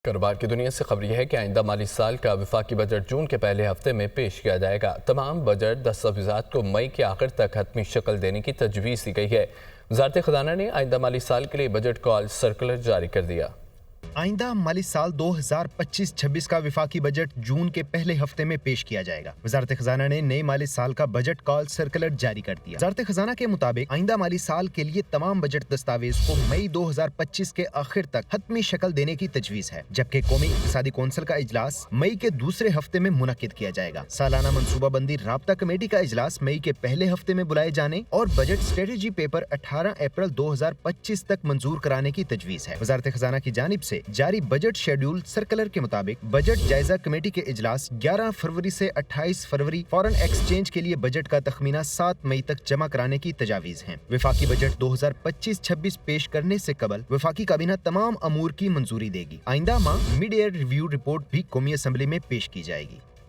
کاروبار کی دنیا سے خبر یہ ہے کہ آئندہ مالی سال کا وفاقی بجٹ جون کے پہلے ہفتے میں پیش کیا جائے گا۔ تمام بجٹ دستاویزات کو مئی کے آخر تک حتمی شکل دینے کی تجویز دی گئی ہے۔ وزارت خزانہ نے آئندہ مالی سال کے لیے بجٹ کال سرکولر جاری کر دیا۔ آئندہ مالی سال 2025-26 کا وفاقی بجٹ جون کے پہلے ہفتے میں پیش کیا جائے گا۔ وزارت خزانہ نے نئے مالی سال کا بجٹ کال سرکولر جاری کر دیا۔ وزارت خزانہ کے مطابق آئندہ مالی سال کے لیے تمام بجٹ دستاویز کو مئی 2025 کے آخر تک حتمی شکل دینے کی تجویز ہے، جبکہ قومی اقتصادی کونسل کا اجلاس مئی کے دوسرے ہفتے میں منعقد کیا جائے گا۔ سالانہ منصوبہ بندی رابطہ کمیٹی کا اجلاس مئی کے پہلے ہفتے میں بلائے جانے اور بجٹ اسٹریٹجی پیپر 18 اپریل 2025 تک منظور کرانے کی تجویز ہے۔ وزارت خزانہ کی جانب سے جاری بجٹ شیڈول سرکولر کے مطابق بجٹ جائزہ کمیٹی کے اجلاس 11 فروری سے 28 فروری فارن ایکسچینج کے لیے بجٹ کا تخمینہ 7 مئی تک جمع کرانے کی تجاویز ہیں۔ وفاقی بجٹ 2025-26 پیش کرنے سے قبل وفاقی کابینہ تمام امور کی منظوری دے گی۔ آئندہ ماہ مڈ ایئر ریویو رپورٹ بھی قومی اسمبلی میں پیش کی جائے گی۔